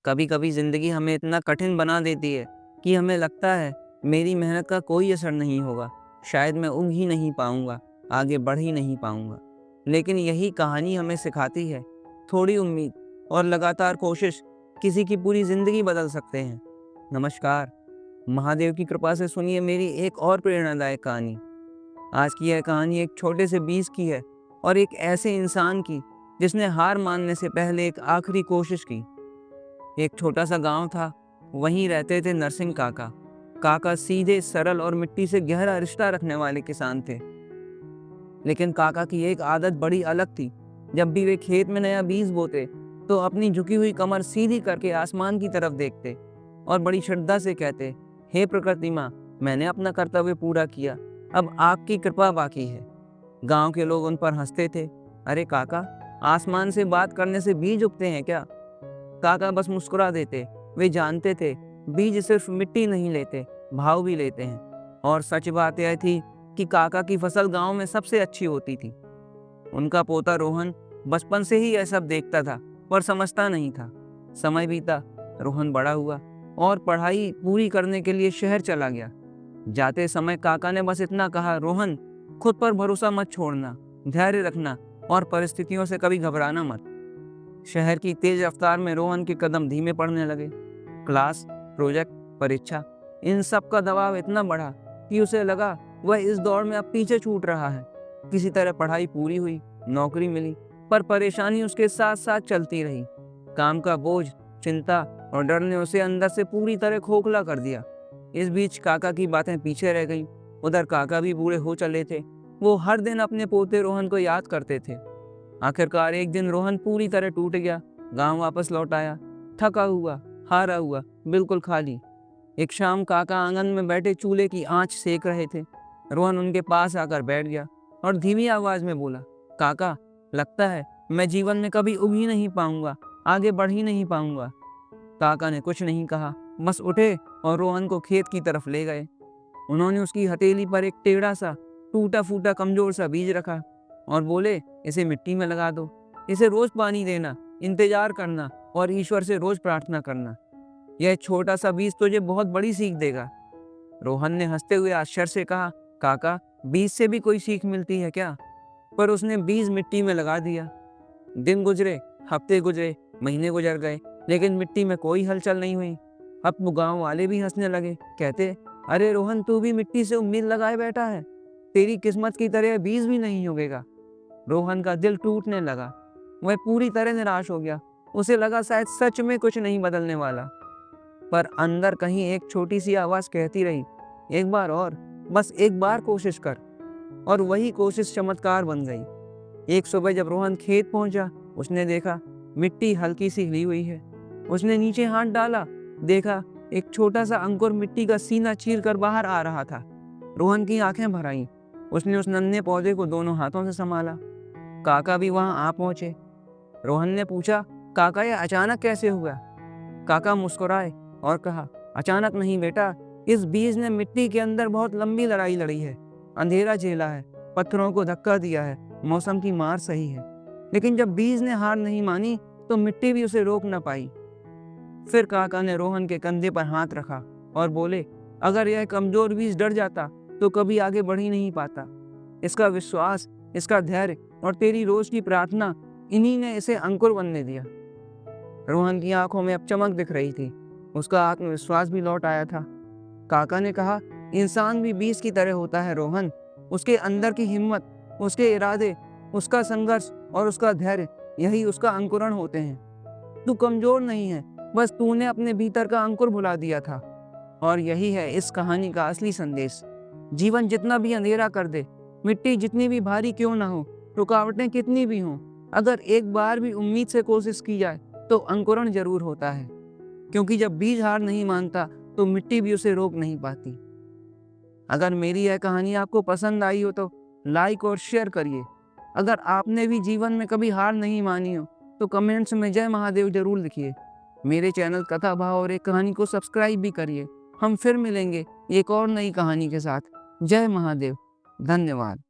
कभी कभी जिंदगी हमें इतना कठिन बना देती है कि हमें लगता है मेरी मेहनत का कोई असर नहीं होगा, शायद मैं उग ही नहीं पाऊंगा, आगे बढ़ ही नहीं पाऊंगा। लेकिन यही कहानी हमें सिखाती है, थोड़ी उम्मीद और लगातार कोशिश किसी की पूरी जिंदगी बदल सकते हैं। नमस्कार, महादेव की कृपा से सुनिए मेरी एक और प्रेरणादायक कहानी। आज की यह कहानी एक छोटे से बीज की है और एक ऐसे इंसान की जिसने हार मानने से पहले एक आखिरी कोशिश की। एक छोटा सा गांव था, वहीं रहते थे नरसिंह काका। काका सीधे, सरल और मिट्टी से गहरा रिश्ता रखने वाले किसान थे। लेकिन काका की एक आदत बड़ी अलग थी। जब भी वे खेत में नया बीज बोते तो अपनी झुकी हुई कमर सीधी करके आसमान की तरफ देखते और बड़ी श्रद्धा से कहते, हे प्रकृति माँ, मैंने अपना कर्तव्य पूरा किया, अब आपकी कृपा बाकी है। गांव के लोग उन पर हंसते थे, अरे काका, आसमान से बात करने से बीज उगते हैं क्या? काका बस मुस्कुरा देते। वे जानते थे बीज सिर्फ मिट्टी नहीं लेते, भाव भी लेते हैं। और सच बात यह थी कि काका की फसल गांव में सबसे अच्छी होती थी। उनका पोता रोहन बचपन से ही यह सब देखता था, पर समझता नहीं था। समय बीता, रोहन बड़ा हुआ और पढ़ाई पूरी करने के लिए शहर चला गया। जाते समय काका ने बस इतना कहा, रोहन, खुद पर भरोसा मत छोड़ना, धैर्य रखना और परिस्थितियों से कभी घबराना मत। शहर की तेज रफ्तार में रोहन के कदम धीमे पड़ने लगे। क्लास, प्रोजेक्ट, परीक्षा, इन सब का दबाव इतना बढ़ा कि उसे लगा वह इस दौड़ में अब पीछे छूट रहा है। किसी तरह पढ़ाई पूरी हुई, नौकरी मिली, पर परेशानी उसके साथ साथ चलती रही। काम का बोझ, चिंता और डर ने उसे अंदर से पूरी तरह खोखला कर दिया। इस बीच काका की बातें पीछे रह गईं। उधर काका भी बूढ़े हो चले थे। वो हर दिन अपने पोते रोहन को याद करते थे। आखिरकार एक दिन रोहन पूरी तरह टूट गया। गांव वापस लौट आया, थका हुआ, हारा हुआ, बिल्कुल खाली। एक शाम काका आंगन में बैठे चूल्हे की आंच सेक रहे थे। रोहन उनके पास आकर बैठ गया और धीमी आवाज में बोला, काका, लगता है मैं जीवन में कभी उग ही नहीं पाऊंगा, आगे बढ़ ही नहीं पाऊंगा। काका ने कुछ नहीं कहा, बस उठे और रोहन को खेत की तरफ ले गए। उन्होंने उसकी हथेली पर एक टेढ़ा सा, टूटा फूटा, कमजोर सा बीज रखा और बोले, इसे मिट्टी में लगा दो, इसे रोज पानी देना, इंतजार करना और ईश्वर से रोज प्रार्थना करना। यह छोटा सा बीज तुझे बहुत बड़ी सीख देगा। रोहन ने हंसते हुए आश्चर्य से कहा, काका, बीज से भी कोई सीख मिलती है क्या? पर उसने बीज मिट्टी में लगा दिया। दिन गुजरे, हफ्ते गुजरे, महीने गुजर गए, लेकिन मिट्टी में कोई हलचल नहीं हुई। अब तो गांव वाले भी हंसने लगे, कहते, अरे रोहन, तू भी मिट्टी से उम्मीद लगाए बैठा है, तेरी किस्मत की तरह बीज भी नहीं उगेगा। रोहन का दिल टूटने लगा। वह पूरी तरह निराश हो गया। उसे लगा शायद सच में कुछ नहीं बदलने वाला। पर अंदर कहीं एक छोटी सी आवाज कहती रही, एक बार और, बस एक बार कोशिश कर। और वही कोशिश चमत्कार बन गई। एक सुबह जब रोहन खेत पहुंचा, उसने देखा मिट्टी हल्की सी हिली हुई है। उसने नीचे हाथ डाला, देखा एक छोटा सा अंकुर मिट्टी का सीना चीर कर बाहर आ रहा था। रोहन की आंखें भर आईं। उसने उस नन्हे पौधे को दोनों हाथों से संभाला। काका भी वहां आ पहुंचे। रोहन ने पूछा, काका, यह अचानक कैसे हुआ? काका मुस्कुराए और कहा, अचानक नहीं बेटा, इस बीज ने मिट्टी के अंदर बहुत लंबी लड़ाई लड़ी है, अंधेरा झेला है, पत्थरों को धक्का दिया है, मौसम की मार सही है। लेकिन जब बीज ने हार नहीं मानी तो मिट्टी भी उसे रोक न पाई। फिर काका ने रोहन के कंधे पर हाथ रखा और बोले, अगर यह कमजोर बीज डर जाता तो कभी आगे बढ़ ही नहीं पाता। इसका विश्वास, इसका धैर्य और तेरी रोज की प्रार्थना, इन्हीं ने इसे अंकुर बनने दिया। रोहन की आंखों में अब चमक दिख रही थी। उसका आत्मविश्वास भी लौट आया था। काका ने कहा, इंसान भी बीज की तरह होता है रोहन। उसके अंदर की हिम्मत, उसके इरादे, उसका संघर्ष और उसका धैर्य, यही उसका अंकुरण होते हैं। तू कमजोर नहीं है, बस तूने अपने भीतर का अंकुर भुला दिया था। और यही है इस कहानी का असली संदेश। जीवन जितना भी अंधेरा कर दे, मिट्टी जितनी भी भारी क्यों ना हो, रुकावटें कितनी भी हों, अगर एक बार भी उम्मीद से कोशिश की जाए तो अंकुरण जरूर होता है। क्योंकि जब बीज हार नहीं मानता तो मिट्टी भी उसे रोक नहीं पाती। अगर मेरी यह कहानी आपको पसंद आई हो तो लाइक और शेयर करिए। अगर आपने भी जीवन में कभी हार नहीं मानी हो तो कमेंट्स में जय महादेव जरूर लिखिए। मेरे चैनल कथा भाव और एक कहानी को सब्सक्राइब भी करिए। हम फिर मिलेंगे एक और नई कहानी के साथ। जय महादेव। धन्यवाद।